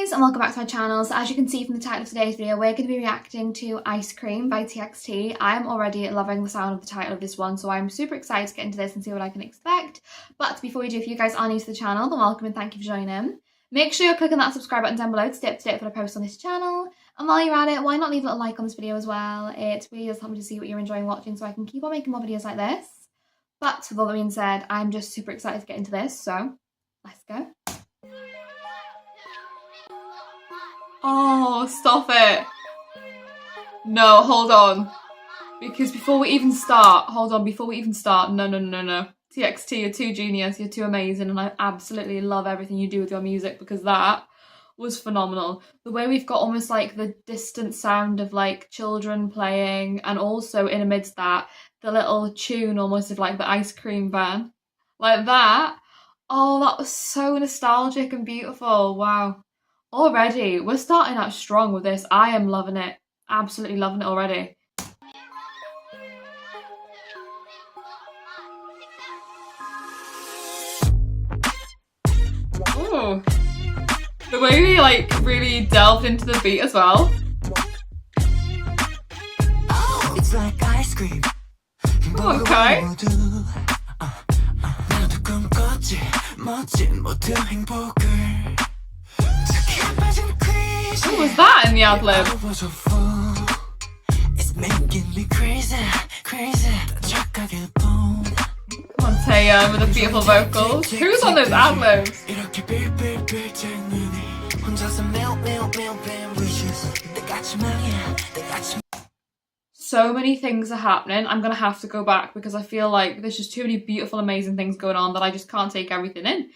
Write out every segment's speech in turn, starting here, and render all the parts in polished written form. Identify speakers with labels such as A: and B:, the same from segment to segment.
A: guys, and welcome back to my channel. So as you can see from the title of today's video, we're going to be reacting to Ice Cream by TXT. I am already loving the sound of the title of this one, so I'm super excited to get into this and see what I can expect. But before we do, if you guys are new to the channel, then welcome and thank you for joining. Make sure you're clicking that subscribe button down below to stay up to date with what I post on this channel. And while you're at it, why not leave a little like on this video as well? It really does help me to see what you're enjoying watching so I can keep on making more videos like this. But with all that being said, I'm just super excited to get into this, so let's go. Oh, stop it. No, hold on. Because before we even start, no. TXT, you're too genius, you're too amazing, and I absolutely love everything you do with your music because that was phenomenal. The way we've got almost like the distant sound of like children playing, and also in amidst that, the little tune almost of like the ice cream van. Like that. Oh, that was so nostalgic and beautiful. Wow. Already, we're starting out strong with this. I am loving it. Absolutely loving it already. Ooh. The way we like really delved into the beat as well.
B: It's like ice cream.
A: Okay. What was that in the ad-lib?
B: It's making me crazy, crazy.
A: Come on, Taeyang with the beautiful vocals. Who's on those ad-libs? So many things are happening. I'm gonna have to go back because I feel like there's just too many beautiful, amazing things going on that I just can't take everything in.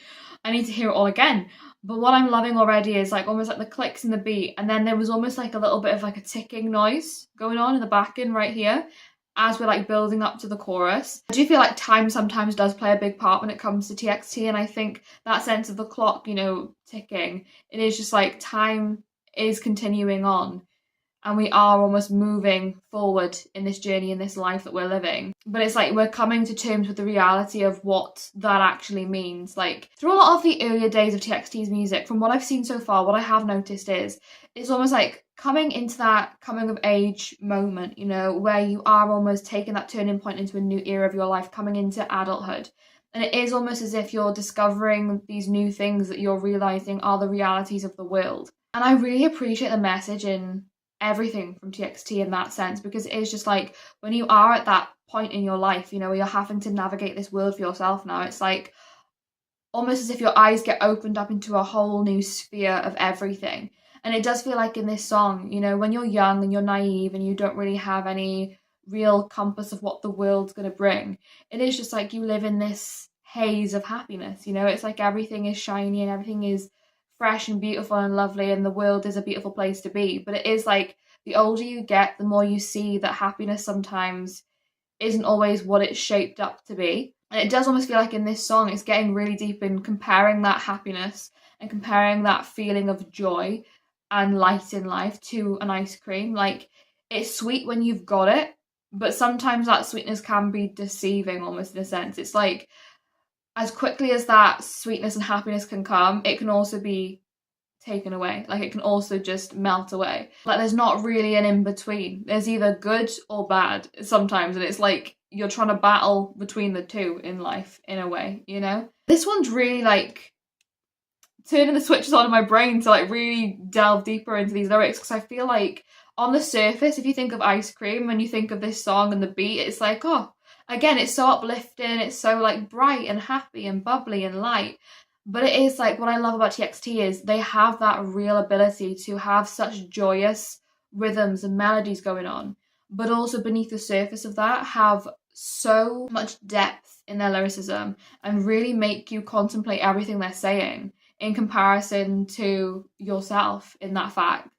A: I need to hear it all again. But what I'm loving already is like almost like the clicks in the beat, and then there was almost like a little bit of like a ticking noise going on in the back end right here as we're like building up to the chorus. I do feel like time sometimes does play a big part when it comes to TXT, and I think that sense of the clock, you know, ticking, it is just like time is continuing on. And we are almost moving forward in this journey, in this life that we're living. But it's like we're coming to terms with the reality of what that actually means. Like through a lot of the earlier days of TXT's music, from what I've seen so far, what I have noticed is it's almost like coming into that coming of age moment, you know, where you are almost taking that turning point into a new era of your life, coming into adulthood. And it is almost as if you're discovering these new things that you're realising are the realities of the world. And I really appreciate the message in everything from TXT in that sense, because it is just like when you are at that point in your life, you know, where you're having to navigate this world for yourself now, it's like almost as if your eyes get opened up into a whole new sphere of everything. And it does feel like in this song, you know, when you're young and you're naive and you don't really have any real compass of what the world's going to bring, it is just like you live in this haze of happiness, you know. It's like everything is shiny and everything is fresh and beautiful and lovely, and the world is a beautiful place to be. But it is like the older you get, the more you see that happiness sometimes isn't always what it's shaped up to be. And it does almost feel like in this song it's getting really deep in comparing that happiness and comparing that feeling of joy and light in life to an ice cream. Like it's sweet when you've got it, but sometimes that sweetness can be deceiving almost in a sense. It's like as quickly as that sweetness and happiness can come, it can also be taken away. Like it can also just melt away. Like there's not really an in-between. There's either good or bad sometimes, and it's like you're trying to battle between the two in life in a way, you know? This one's really like turning the switches on in my brain to like really delve deeper into these lyrics, because I feel like on the surface, if you think of ice cream, when you think of this song and the beat, it's like, oh, again, it's so uplifting, it's so like bright and happy and bubbly and light. But it is like what I love about TXT is they have that real ability to have such joyous rhythms and melodies going on, but also beneath the surface of that have so much depth in their lyricism and really make you contemplate everything they're saying in comparison to yourself in that fact.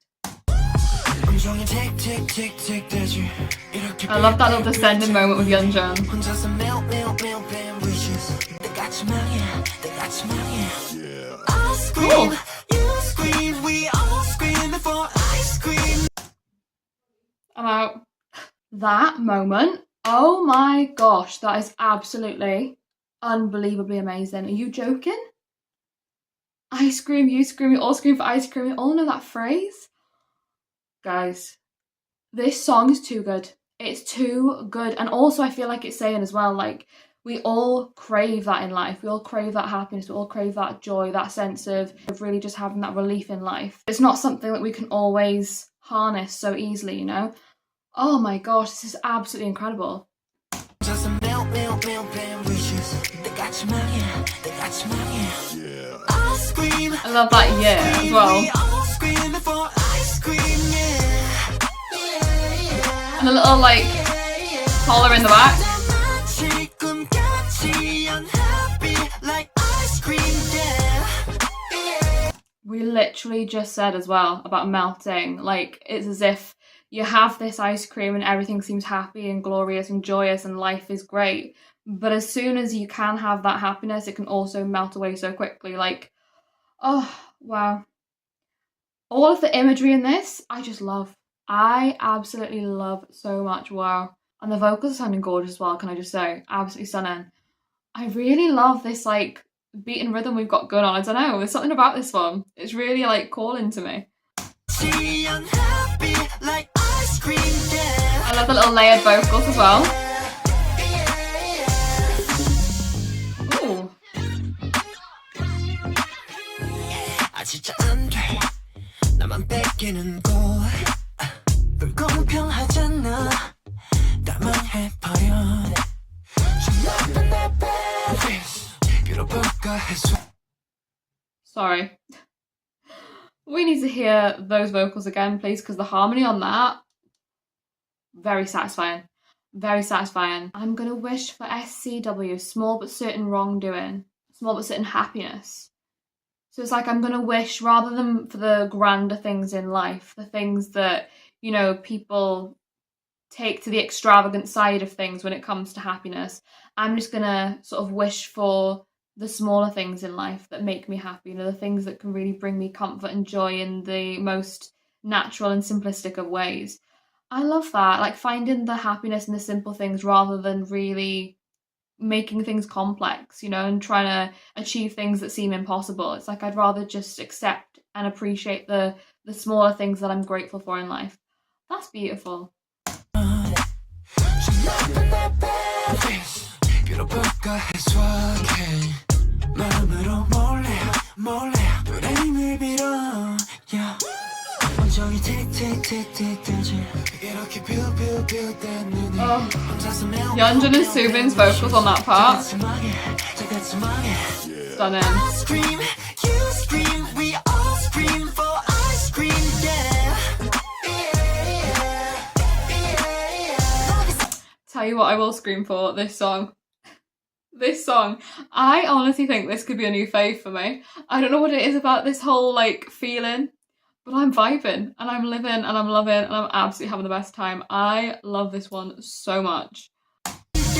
A: I love that little descending moment with Yeonjun. Cool. I'm out. That moment, oh my gosh, that is absolutely unbelievably amazing. Are you joking? I scream, you scream, we all scream for ice cream. We all know that phrase. Guys, this song is too good. It's too good. And also I feel like it's saying as well, like, we all crave that in life. We all crave that happiness. We all crave that joy, that sense of really just having that relief in life. It's not something that we can always harness so easily, you know? Oh my gosh, this is absolutely incredible. I love that yeah as well. And a little like collar in the back. We literally just said as well about melting, like it's as if you have this ice cream and everything seems happy and glorious and joyous and life is great, but as soon as you can have that happiness, it can also melt away so quickly. Like, oh wow, all of the imagery in this I just love. I absolutely love so much. Wow. And the vocals are sounding gorgeous as well, can I just say, absolutely stunning. I really love this like beat and rhythm we've got going on. I don't know, there's something about this one, it's really like calling to me. I love the little layered vocals as well. Ooh. Sorry. We need to hear those vocals again, please, because the harmony on that, very satisfying. Very satisfying. I'm gonna wish for SCW, small but certain wrongdoing, small but certain happiness. So it's like I'm gonna wish, rather than for the grander things in life, the things that, you know, people take to the extravagant side of things when it comes to happiness, I'm just gonna sort of wish for the smaller things in life that make me happy, you know, the things that can really bring me comfort and joy in the most natural and simplistic of ways. I love that, like finding the happiness in the simple things rather than really making things complex, you know, and trying to achieve things that seem impossible. It's like I'd rather just accept and appreciate the smaller things that I'm grateful for in life. That's beautiful. Oh, Yeonjun and Soobin's vocals on that part, stunning. Tell you what I will scream for, this song. This song, I honestly think this could be a new fave for me. I don't know what it is about this whole like feeling, but I'm vibing and I'm living and I'm loving and I'm absolutely having the best time. I love this one so much. It's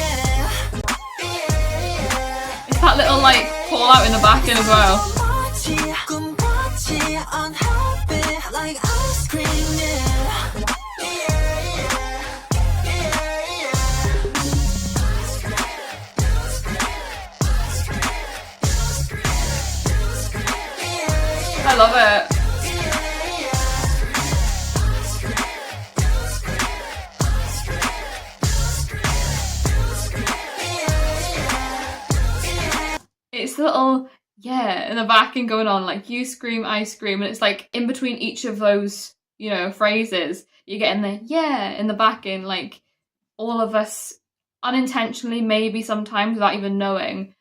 A: that little like call out in the back end as well. I love it. It's the little yeah in the back and going on, like you scream, I scream, and it's like in between each of those, you know, phrases, you're getting the yeah in the back end, like all of us unintentionally, maybe sometimes without even knowing,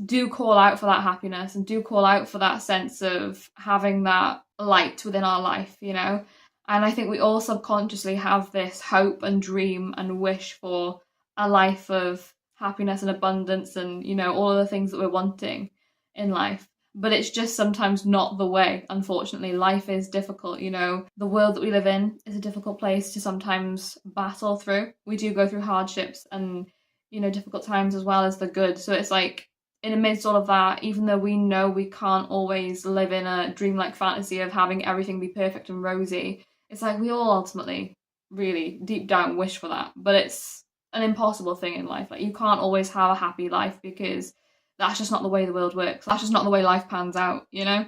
A: do call out for that happiness and do call out for that sense of having that light within our life, you know? And I think we all subconsciously have this hope and dream and wish for a life of happiness and abundance and, you know, all of the things that we're wanting in life. But it's just sometimes not the way, unfortunately. Life is difficult, you know. The world that we live in is a difficult place to sometimes battle through. We do go through hardships and, you know, difficult times as well as the good. So it's like, in amidst all of that, even though we know we can't always live in a dreamlike fantasy of having everything be perfect and rosy, it's like we all ultimately really deep down wish for that. But it's an impossible thing in life. Like you can't always have a happy life because that's just not the way the world works. That's just not the way life pans out, you know?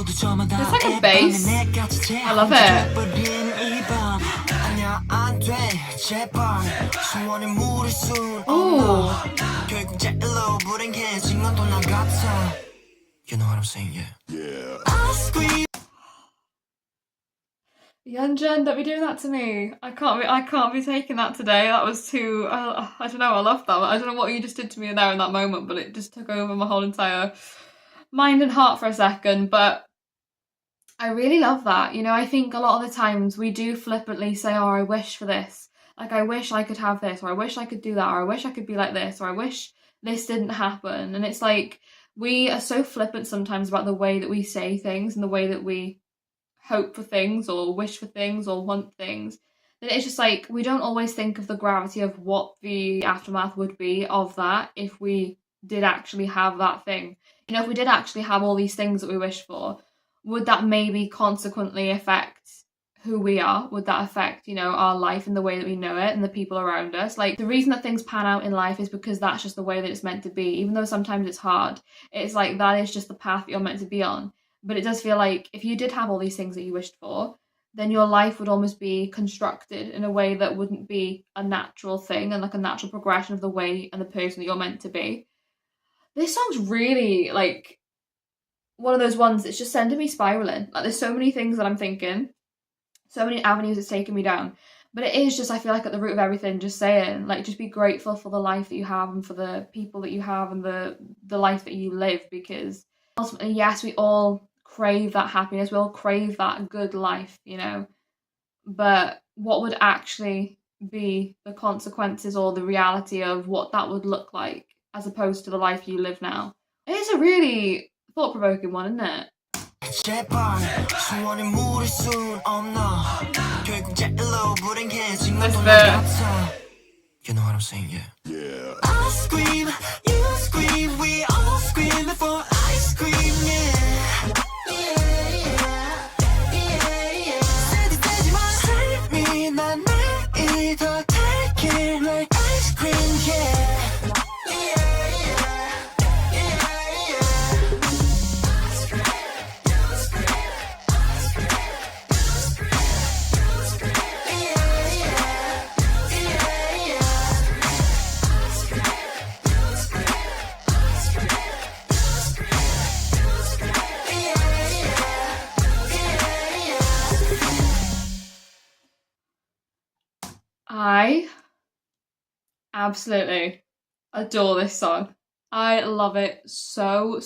B: It's
A: like a bass. I love it. Ooh.
B: You know what I'm saying, yeah.
A: Yunjin, don't be doing that to me. I can't be taking that today. That was too, I don't know, I love that. I don't know what you just did to me there in that moment, but it just took over my whole entire mind and heart for a second. But I really love that. You know, I think a lot of the times we do flippantly say, oh, I wish for this. Like, I wish I could have this, or I wish I could do that, or I wish I could be like this, or I wish this didn't happen. And it's like, we are so flippant sometimes about the way that we say things and the way that we hope for things or wish for things or want things, that it's just like we don't always think of the gravity of what the aftermath would be of that if we did actually have that thing. You know, if we did actually have all these things that we wish for, would that maybe consequently affect who we are? Would that affect, you know, our life and the way that we know it and the people around us? Like, the reason that things pan out in life is because that's just the way that it's meant to be. Even though sometimes it's hard, it's like that is just the path that you're meant to be on. But it does feel like if you did have all these things that you wished for, then your life would almost be constructed in a way that wouldn't be a natural thing and like a natural progression of the way and the person that you're meant to be. This song's really like one of those ones that's just sending me spiraling. Like, there's so many things that I'm thinking, so many avenues it's taken me down. But it is just, I feel like at the root of everything, just saying, like, just be grateful for the life that you have and for the people that you have and the life that you live, because ultimately, yes, we all crave that happiness, we all crave that good life, you know, but what would actually be the consequences or the reality of what that would look like as opposed to the life you live now? It's a really thought-provoking one, isn't it? This bit.
B: You know what I'm saying, yeah. I scream, you scream, we all scream for ice cream, yeah. Save me, 난 내일 더 take it like ice cream, yeah.
A: I absolutely adore this song. I love it so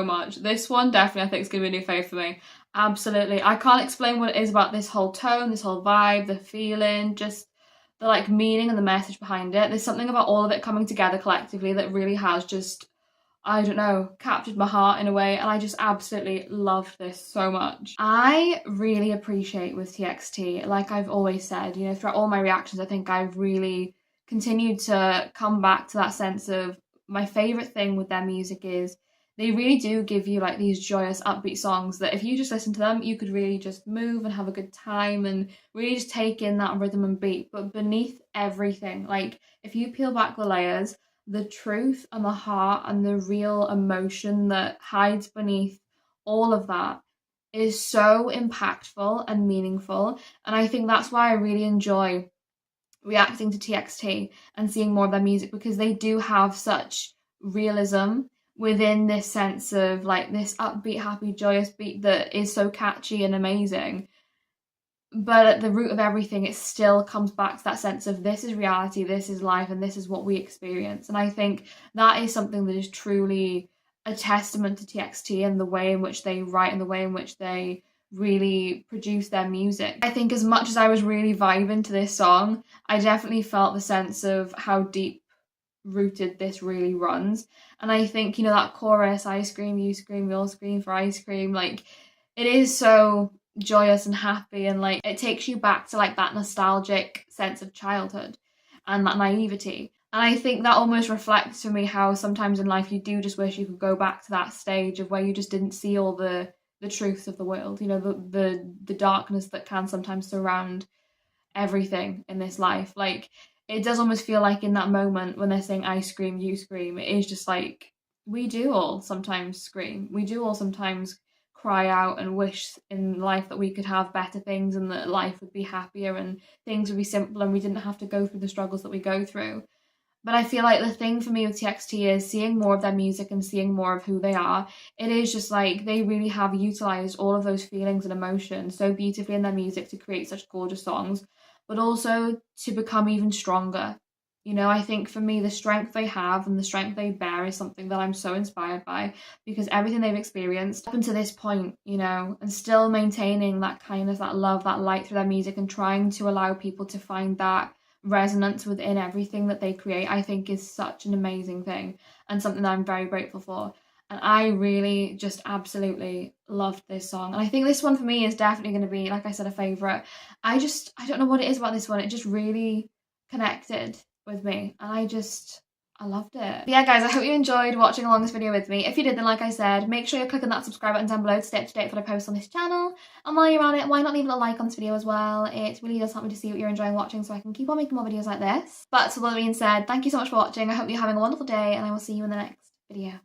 A: much. This one definitely I think is going to be a new fave for me. Absolutely. I can't explain what it is about this whole tone, this whole vibe, the feeling, just the like meaning and the message behind it. There's something about all of it coming together collectively that really has just, I don't know, captured my heart in a way, and I just absolutely love this so much. I really appreciate with TXT, like I've always said, you know, throughout all my reactions, I think I've really continued to come back to that sense of my favourite thing with their music is they really do give you like these joyous upbeat songs that if you just listen to them, you could really just move and have a good time and really just take in that rhythm and beat. But beneath everything, like if you peel back the layers, the truth and the heart and the real emotion that hides beneath all of that is so impactful and meaningful. And I think that's why I really enjoy reacting to TXT and seeing more of their music, because they do have such realism within this sense of like this upbeat, happy, joyous beat that is so catchy and amazing. But at the root of everything, it still comes back to that sense of this is reality, this is life, and this is what we experience. And I think that is something that is truly a testament to TXT and the way in which they write and the way in which they really produce their music. I think as much as I was really vibing to this song, I definitely felt the sense of how deep rooted this really runs. And I think, you know, that chorus, I scream, you scream, we all scream for ice cream, like it is so joyous and happy, and like it takes you back to like that nostalgic sense of childhood and that naivety. And I think that almost reflects for me how sometimes in life you do just wish you could go back to that stage of where you just didn't see all the the truths of the world, you know, the darkness that can sometimes surround everything in this life. Like, it does almost feel like in that moment when they're saying I scream, you scream, it is just like, we do all sometimes scream. We do all sometimes cry out and wish in life that we could have better things and that life would be happier and things would be simpler and we didn't have to go through the struggles that we go through. But I feel like the thing for me with TXT is seeing more of their music and seeing more of who they are. It is just like they really have utilised all of those feelings and emotions so beautifully in their music to create such gorgeous songs, but also to become even stronger. You know, I think for me, the strength they have and the strength they bear is something that I'm so inspired by, because everything they've experienced up until this point, you know, and still maintaining that kindness, that love, that light through their music and trying to allow people to find that resonance within everything that they create, I think is such an amazing thing and something that I'm very grateful for. And I really just absolutely loved this song. And I think this one for me is definitely going to be, like I said, a favourite. I don't know what it is about this one. It just really connected with me. And I loved it. But yeah, guys, I hope you enjoyed watching along this video with me. If you did, then like I said, make sure you're clicking that subscribe button down below to stay up to date for the posts on this channel. And while you're on it, why not leave a little like on this video as well? It really does help me to see what you're enjoying watching so I can keep on making more videos like this. But with all that being said, thank you so much for watching. I hope you're having a wonderful day and I will see you in the next video.